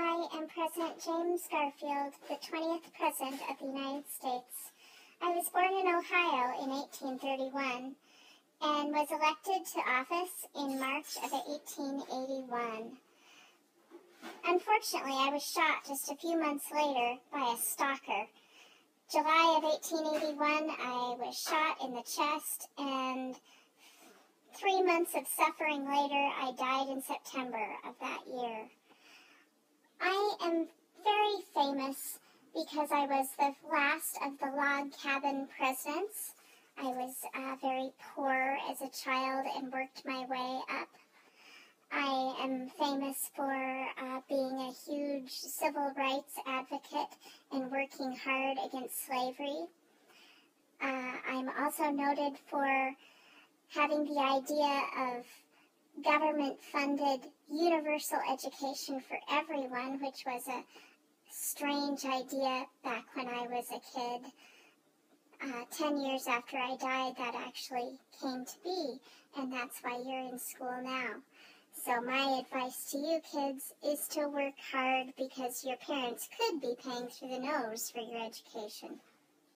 I am President James Garfield, the 20th President of the United States. I was born in Ohio in 1831 and was elected to office in March of 1881. Unfortunately, I was shot just a few months later by a stalker. July of 1881, I was shot in the chest, and 3 months of suffering later, I died in September of that year. I am very famous because I was the last of the log cabin presidents. I was very poor as a child and worked my way up. I am famous for being a huge civil rights advocate and working hard against slavery. I'm also noted for having the idea of government-funded universal education for everyone, which was a strange idea back when I was a kid. 10 years after I died, that actually came to be, and that's why you're in school now. So my advice to you kids is to work hard because your parents could be paying through the nose for your education.